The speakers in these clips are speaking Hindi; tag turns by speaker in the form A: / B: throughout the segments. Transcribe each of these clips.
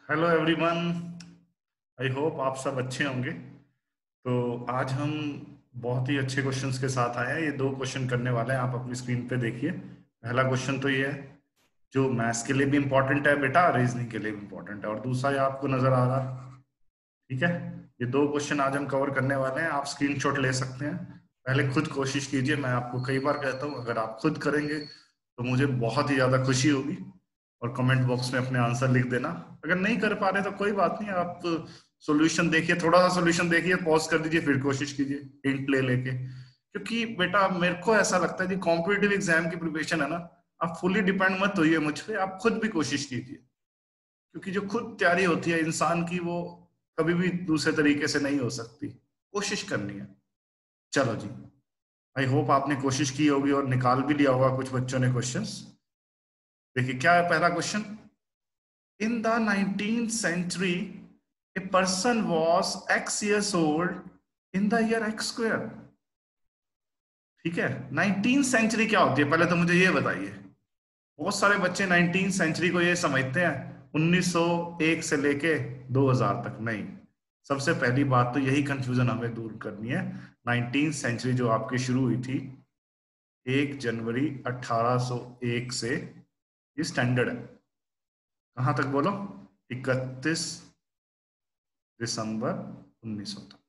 A: Hello everyone. आई होप आप सब अच्छे होंगे। तो आज हम बहुत ही अच्छे क्वेश्चंस के साथ आए हैं। ये दो क्वेश्चन करने वाले हैं, आप अपनी स्क्रीन पे देखिए। पहला क्वेश्चन तो ये है जो मैथ्स के लिए भी इम्पोर्टेंट है बेटा, रीजनिंग के लिए भी इम्पोर्टेंट है, और दूसरा ये आपको नजर आ रहा है। ठीक है। ये दो क्वेश्चन आज हम कवर करने वाले हैं। आप स्क्रीनशॉट ले सकते हैं। पहले खुद कोशिश कीजिए। मैं आपको कई बार कहता हूँ, अगर आप खुद करेंगे तो मुझे बहुत ही ज्यादा खुशी होगी। और कमेंट बॉक्स में अपने आंसर लिख देना। अगर नहीं कर पा रहे तो कोई बात नहीं, आप सॉल्यूशन देखिए, थोड़ा सा सॉल्यूशन देखिए, पॉज कर दीजिए, फिर कोशिश कीजिए हिंट ले लेके। क्योंकि बेटा मेरे को ऐसा लगता है कि कॉम्पिटिटिव एग्जाम की प्रिपरेशन है ना, आप फुली डिपेंड मत होइए मुझ पे, आप खुद भी कोशिश कीजिए। क्योंकि जो खुद तैयारी होती है इंसान की, वो कभी भी दूसरे तरीके से नहीं हो सकती। कोशिश करनी है। चलो जी। आई होप आपने कोशिश की होगी और निकाल भी लिया होगा कुछ बच्चों ने क्वेश्चंस। देखिए क्या है पहला question. In the 19th century a person was x years old in the year x square। ठीक है। 19th सेंचुरी क्या होती है पहले तो मुझे ये बताइए। बहुत सारे बच्चे 19th सेंचुरी को ये समझते हैं 1901 से लेके 2000 तक। नहीं। सबसे पहली बात तो यही कंफ्यूजन हमें दूर करनी है। 19th सेंचुरी जो आपकी शुरू हुई थी 1 जनवरी 1801 से, ये स्टैंडर्ड है। कहां तक बोलो? 31 दिसंबर 1900 तक।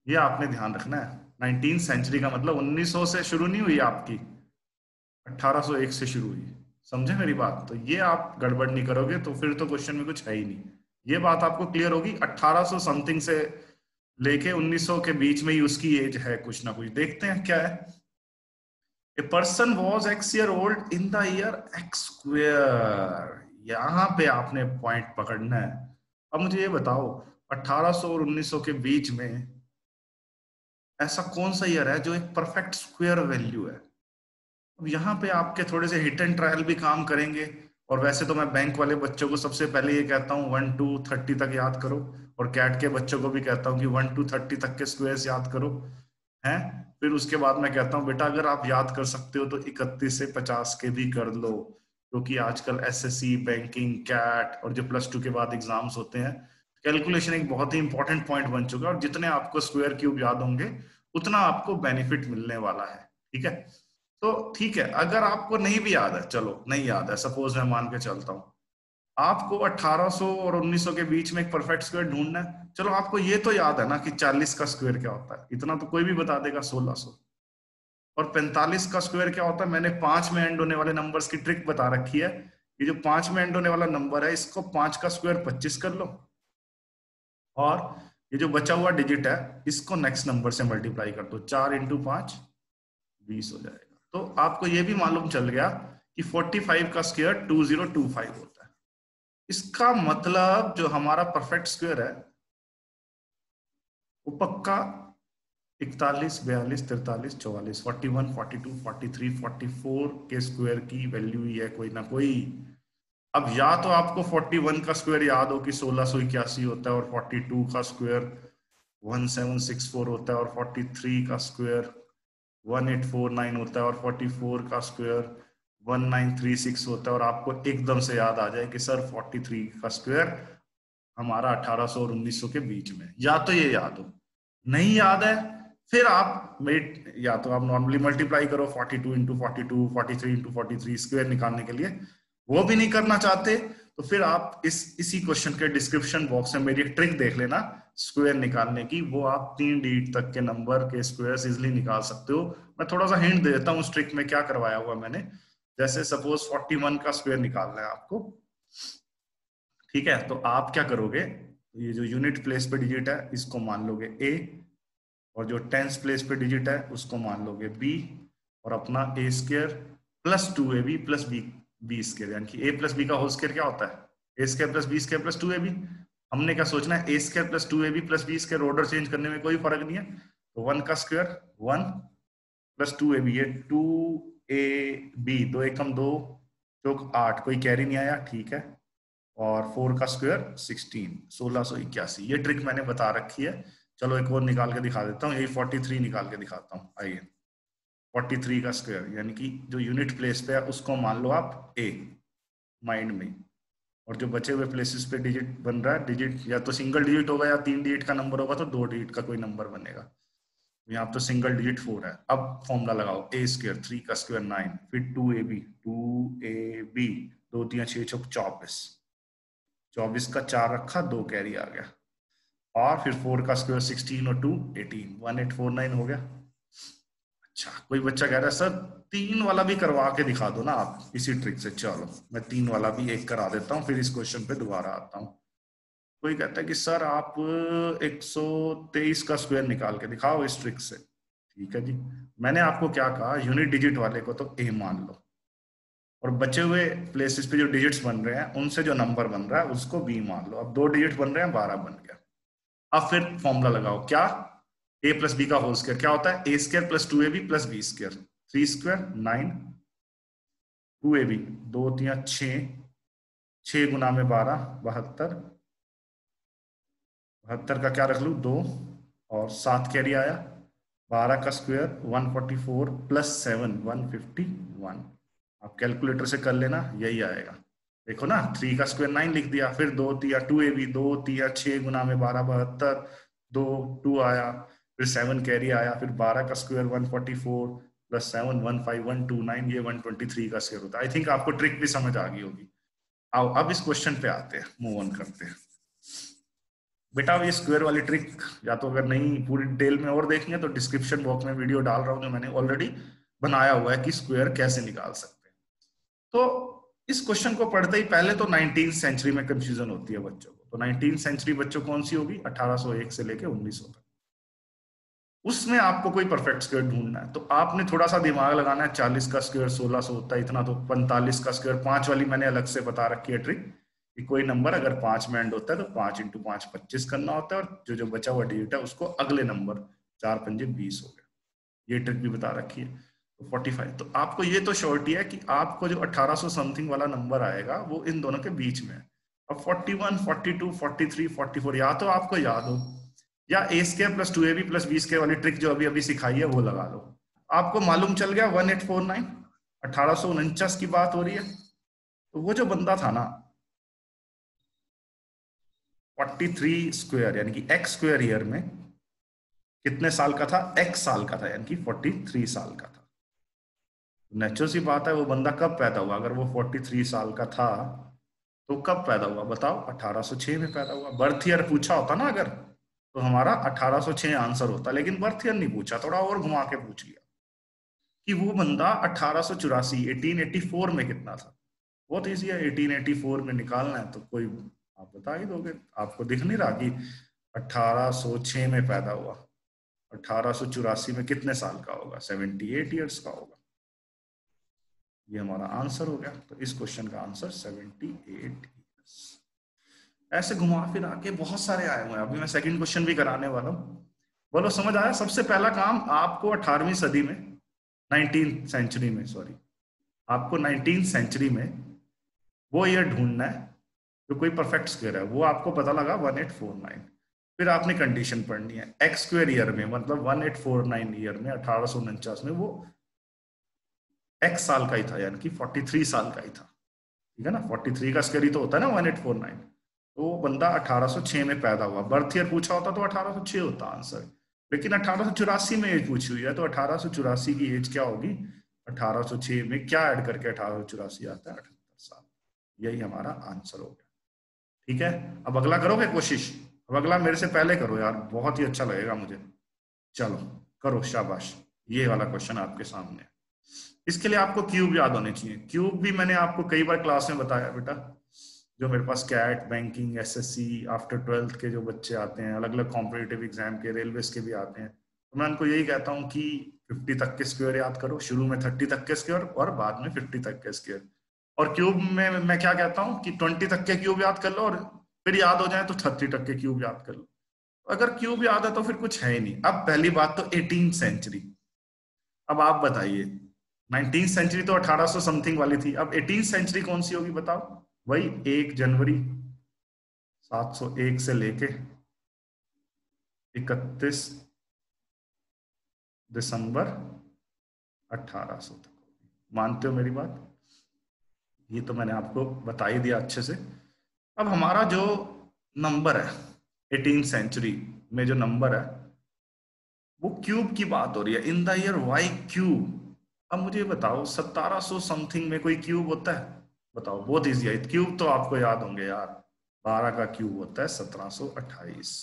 A: ये आपने ध्यान रखना है। 19th सेंचुरी का मतलब 1900 से शुरू नहीं हुई आपकी, 1801 से शुरू हुई। समझे मेरी बात? तो ये आप गड़बड़ नहीं करोगे तो फिर तो क्वेश्चन में कुछ है ही नहीं। ये बात आपको क्लियर होगी। 1800 समथिंग से लेके 1900 के बीच में ही उसकी एज है कुछ ना कुछ। देखते हैं क्या है। A person was x year old in the year x square. यहां पे आपने पॉइंट पकड़ना है। अब मुझे ये बताओ, 1800 और 1900 के बीच में ऐसा कौन सा ईयर है जो एक परफेक्ट स्क्वायर वैल्यू है? अब यहाँ पे आपके थोड़े से हिट एंड ट्रायल भी काम करेंगे। और वैसे तो मैं बैंक वाले बच्चों को सबसे पहले ये कहता हूँ 1 to 30 तक याद करो। और कैट के बच्चों को भी कहता हूँ कि 1 to 30 तक के स्क्वायर्स याद करो। हैं? फिर उसके बाद मैं कहता हूँ बेटा अगर आप याद कर सकते हो तो 31 से 50 के भी कर लो। क्योंकि आजकल एसएससी, बैंकिंग, कैट और जो +2 के बाद एग्जाम्स होते हैं, कैलकुलेशन एक बहुत ही इंपॉर्टेंट पॉइंट बन चुका है। और जितने आपको स्क्वायर क्यूब याद होंगे उतना आपको बेनिफिट मिलने वाला है। ठीक है। तो ठीक है, अगर आपको नहीं भी याद है, चलो नहीं याद है, सपोज मैं मान के चलता हूँ आपको 1800 और 1900 के बीच में एक परफेक्ट स्क्वायर ढूंढना है। चलो आपको ये तो याद है ना कि 40 का स्क्वायर क्या होता है, इतना तो कोई भी बता देगा, 1600। और 45 का स्क्वायर क्या होता है? मैंने 5 में एंड होने वाले नंबर्स की ट्रिक बता रखी है। ये जो 5 में एंड होने वाला नंबर है, इसको 5 का स्क्वायर 25 कर लो। और ये जो बचा हुआ डिजिट है, इसको नेक्स्ट नंबर से मल्टीप्लाई कर दो। 4 × 5 20 हो जाएगा। तो आपको ये भी मालूम चल गया कि 45 का स्क्वायर 2025 होता है। इसका मतलब जो हमारा परफेक्ट स्क्वायर है वो पक्का 41 42 43 44 41 42 43 44 के स्क्वायर की वैल्यू ही है कोई ना कोई। अब या तो आपको 41 का स्क्वायर याद हो कि 1681 होता है, और 42 का स्क्वायर 1764 होता है, और 43 का स्क्वायर 1849 होता है, और 44 का स्क्वायर 1936 होता है। और आपको एकदम से याद आ जाए कि सर 43 का स्क्वायर हमारा 1800 और 1900 के बीच में। या तो ये याद हो। नहीं याद है, फिर आप मेट या तो आप नॉर्मली मल्टीप्लाई करो 42 × 42 43 × 43 स्क्वायर निकालने के लिए। वो भी नहीं करना चाहते तो फिर आप इसी क्वेश्चन के डिस्क्रिप्शन बॉक्स में मेरी एक ट्रिक देख लेना स्क्वायर निकालने की। वो आप 3 डिजिट तक के नंबर के स्क्वायर इजिली निकाल सकते हो। मैं थोड़ा सा हिंट दे देता हूँ उस ट्रिक में क्या करवाया हुआ मैंने। जैसे सपोज 41 का स्क्वायर निकालना है आपको। ठीक है। तो आप क्या करोगे, ये जो यूनिट प्लेस पे डिजिट है इसको मान लोगे ए, और जो टेंस प्लेस पे डिजिट है उसको मान लोगे बी, और अपना ए स्क्र +2ab + बी स्क्र, यानी कि a + b का होल स्क्र क्या होता है? a² + b² + 2ab। हमने क्या सोचना है? a² +2ab + b²। Order change करने में कोई फर्क नहीं है। तो 1 का स्क्वायर 1 + 2ab, ये 2ab, 2 एकम 2 चौक 8, कोई कैरी नहीं आया, ठीक है। और 4 का स्क्वायर 1681। ये ट्रिक मैंने बता रखी है। चलो एक और निकाल के दिखा देता हूँ, यही 43 निकाल के दिखाता हूँ। आइए, 43 का स्क्वायर यानी कि जो यूनिट प्लेस पे है उसको मान लो आप ए, माइंड में। और जो बचे हुए प्लेसेस पे डिजिट बन रहा है, डिजिट या तो सिंगल डिजिट होगा या 3 डिजिट का नंबर होगा, तो 2 डिजिट का कोई नंबर बनेगा। यहाँ तो सिंगल डिजिट 4 है। अब फॉर्मूला लगाओ, ए स्क्र 3 का स्क्वायर 9, फिर 2ab 2 3 6 24, 24 का 4 रखा, 2 कैरी आ गया, और फिर 4 का स्क्वायर 16 और 2 18, 1849 हो गया। अच्छा, कोई बच्चा कह रहा है सर 3 वाला भी करवा के दिखा दो ना आप इसी ट्रिक से। चलो मैं 3 वाला भी एक करा देता हूँ, फिर इस क्वेश्चन पे दोबारा आता हूँ। कोई कहता है कि सर आप 123 का स्क्वायर निकाल के दिखाओ इस ट्रिक से। ठीक है जी, मैंने आपको क्या कहा, यूनिट डिजिट वाले को तो ए मान लो, और बचे हुए प्लेसेस पे जो डिजिट्स बन रहे हैं उनसे जो नंबर बन रहा है उसको बी मान लो। अब 2 डिजिट बन रहे हैं, 12 बन गया। अब फिर फॉर्मूला लगाओ, क्या, ए प्लस बी का होल स्क्वायर क्या होता है, A square plus 2ab plus B square, 3 square 9, 2ab 2 3 6, 6 गुना में 12 72, 72 का क्या रख लू 2, और 7 कैरी आया, 12 का स्क्वायर 144 प्लस 7 151। आप कैलकुलेटर से कर लेना, यही आएगा। देखो ना, 3 का स्क्वायर 9 लिख दिया, फिर 2 3 2ab 2 3 6 गुना में 12 72, 2 2 आया, फिर 7 कैरी आया, फिर 12 का स्क्वायर 144 प्लस 7 15129, ये 123 का स्क्वायर होता है। आई थिंक आपको ट्रिक भी समझ आ गई होगी। आओ अब इस क्वेश्चन पे आते हैं, मूव ऑन करते हैं। बेटा ये स्क्वायर वाली ट्रिक, या तो अगर नहीं पूरी डिटेल में और देखेंगे तो डिस्क्रिप्शन बॉक्स में वीडियो डाल रहा हूँ जो मैंने ऑलरेडी बनाया हुआ है कि स्क्वायर कैसे निकाल सकते हैं। तो इस क्वेश्चन को पढ़ते ही पहले तो 19th सेंचुरी में कंफ्यूजन होती है बच्चों को। तो 19th सेंचुरी बच्चों कौन सी होगी, 1801 से लेके 1900 तक। उसमें आपको कोई परफेक्ट स्क्वायर ढूंढना है, तो आपने थोड़ा सा दिमाग लगाना है। 40 का स्क्वायर 1600 होता है, इतना तो 45 का स्क्वायर, 5 वाली मैंने अलग से बता रखी है ट्रिक कि कोई नंबर अगर 5 में एंड होता है तो 5 इंटू 5 25 करना होता है, और जो जो बचा हुआ डिजिट है उसको अगले नंबर 4 पंजे 20 हो गया। ये ट्रिक भी बता रखी है। तो 45, तो आपको ये तो श्योरिटी है कि आपको जो 1800 समथिंग वाला नंबर आएगा वो इन दोनों के बीच में है। अब 41 42 43 44 या तो आपको याद हो, या A square plus 2ab plus B square वाली ट्रिक जो अभी अभी सिखाई है वो लगा लो। आपको मालूम चल गया 1849, 1849 की बात हो रही है। तो वो जो बंदा था ना 43 स्क्वायर यानी कि एक्स स्क्वायर ईयर में कितने साल का था, एक्स साल का था, यानी कि 43 साल का था। नेचुरल सी बात है, वो बंदा कब पैदा हुआ, अगर वो 43 साल का था तो कब पैदा हुआ बताओ, 1806 में पैदा हुआ। बर्थ ईयर पूछा होता ना अगर, तो हमारा 1806 आंसर होता, लेकिन बर्थ ईयर नहीं पूछा, थोड़ा और घुमा के पूछ लिया कि वो बंदा 1884 1884 में कितना था। बहुत ईजी है, 1884 में निकालना है तो कोई आप बता ही दोगे। आपको दिख नहीं रहा कि 1806 में पैदा हुआ, 1884 में कितने साल का होगा, 78 ईयर्स का होगा। ये हमारा आंसर हो गया। तो इस क्वेश्चन का आंसर 78 ईयर्स। ऐसे घुमा फिरा के बहुत सारे आए हुए हैं। अभी मैं सेकंड क्वेश्चन भी कराने वाला हूँ। बोलो समझ आया। सबसे पहला काम आपको 18वीं सदी में, 19th सेंचुरी में, सॉरी, आपको 19th सेंचुरी में वो ईयर ढूंढना है जो कोई परफेक्ट स्क्वायर है। वो आपको पता लगा 1849। फिर आपने कंडीशन पढ़नी है, एक्स स्क्वायर ईयर में, मतलब 1849 ईयर में, 1849 में वो एक्स साल का ही था, यानी कि 43 साल का ही था। ठीक है ना, 43 का स्क्वायर ही तो होता है ना 1849। तो वो बंदा 1806 में पैदा हुआ। बर्थ ईयर पूछा होता तो 1806 होता आंसर, लेकिन 1884 में एज पूछी हुई है, तो 1884 की एज क्या होगी, 1806 में क्या ऐड करके 1884 आता है, 78 साल। यही हमारा आंसर हो गया। ठीक है, अब अगला करोगे कोशिश। अब अगला मेरे से पहले करो यार, बहुत ही अच्छा लगेगा मुझे। चलो करो, शाबाश। ये वाला क्वेश्चन आपके सामने है। इसके लिए आपको क्यूब याद होने चाहिए। क्यूब भी मैंने आपको कई बार क्लास में बताया बेटा। जो मेरे पास CAT, banking, SSC, after 12th के जो बच्चे आते हैं, अलग अलग कॉम्पिटेटिव एग्जाम के, रेलवेज के भी आते हैं, तो मैं उनको यही कहता हूँ कि 50 तक के स्क्वायर याद करो, शुरू में 30 तक के स्क्वायर और बाद में 50 तक के स्क्वायर। और क्यूब में मैं क्या कहता हूँ कि 20 तक के क्यूब याद कर लो, और फिर याद हो जाए तो 30 तक के क्यूब याद कर लो। अगर क्यूब याद है तो फिर कुछ है ही नहीं। अब पहली बात तो 18th सेंचुरी। अब आप बताइए, 19th सेंचुरी तो 1800 समथिंग वाली थी, अब 18th सेंचुरी कौन सी होगी बताओ। वही 1 जनवरी 701 से लेके 31 दिसंबर 1800 तक। मानते हो मेरी बात? ये तो मैंने आपको बता ही दिया अच्छे से। अब हमारा जो नंबर है 18th सेंचुरी में जो नंबर है वो क्यूब की बात हो रही है, in the year Y cube. अब मुझे बताओ 1700 समथिंग में कोई क्यूब होता है? बताओ, बहुत इजी है, क्यूब तो आपको याद होंगे यार। 12 का क्यूब होता है 1728।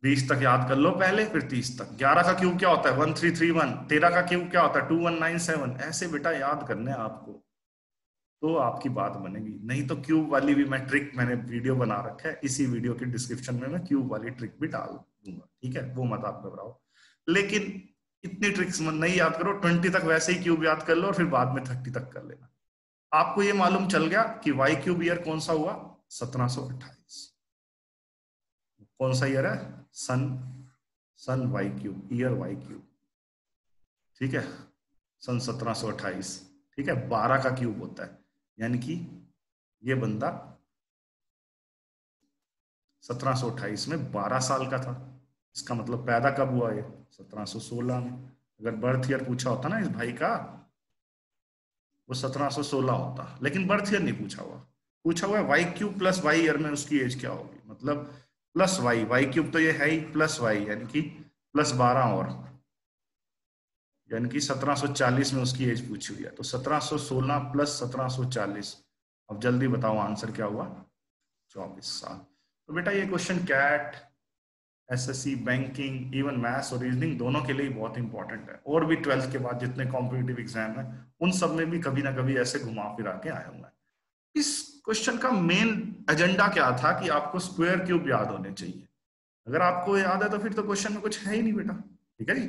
A: 20 तक याद कर लो पहले, फिर 30 तक। 11 का क्यूब क्या होता है? 1331। 13 का क्यूब क्या होता है? 2197। ऐसे बेटा याद करने हैं आपको, तो आपकी बात बनेगी। नहीं तो क्यूब वाली भी मैं ट्रिक, मैंने वीडियो बना रखा है, इसी वीडियो के डिस्क्रिप्शन में मैं क्यूब वाली ट्रिक भी डाल दूंगा, ठीक है? वो मत आप घबराओ। लेकिन इतनी ट्रिक्स मत नहीं याद करो, 20 तक वैसे ही क्यूब याद कर लो और फिर बाद में 30 तक कर लेना। आपको ये मालूम चल गया कि वाई क्यूब ईयर कौन सा हुआ? 1728। कौन सा ईयर है? Sun, sun Y cube, year Y cube, ठीक है? सन 1728, ठीक है? 12 का क्यूब होता है, यानी कि ये बंदा 1728 में 12 साल का था। इसका मतलब पैदा कब हुआ ये? 1716 में। अगर बर्थ ईयर पूछा होता ना इस भाई का, वो 1716 होता, लेकिन बर्थ ईयर नहीं पूछा हुआ। पूछा हुआ है Y cube plus Y year में उसकी एज क्या होगी, मतलब प्लस वाई, वाई क्यूब तो ये है ही, प्लस वाई यानी कि प्लस 12 और, यानी कि 1740 में उसकी एज पूछी हुई है। तो 1716 प्लस 1740, अब जल्दी बताओ आंसर क्या हुआ? 24 साल। तो बेटा ये question CAT, SSC, banking, even maths और रीजनिंग दोनों के लिए बहुत इंपॉर्टेंट है। और भी 12th के बाद जितने कॉम्पिटिटिव एग्जाम है उन सब में भी कभी ना कभी ऐसे घुमा फिरा के आया हूं मैं। इस क्वेश्चन का मेन एजेंडा क्या था कि आपको स्क्वायर क्यूब याद होने चाहिए। अगर आपको याद है तो फिर तो क्वेश्चन में कुछ है ही नहीं बेटा, ठीक है जी?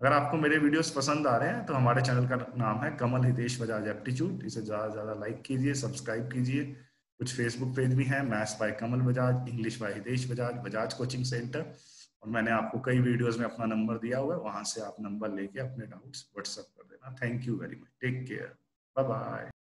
A: अगर आपको मेरे वीडियोस पसंद आ रहे हैं तो हमारे चैनल का नाम है कमल हितेश बजाज एप्टीट्यूड, इसे ज़्यादा से ज़्यादा लाइक कीजिए, सब्सक्राइब कीजिए। कुछ फेसबुक पेज भी हैं, maths by Kamal Bajaj, English by Hitesh Bajaj, Bajaj coaching centre. और मैंने आपको कई वीडियोस में अपना नंबर दिया हुआ है, वहां से आप नंबर लेके अपने डाउट्स व्हाट्सएप कर देना। Thank you very much, take care, bye bye.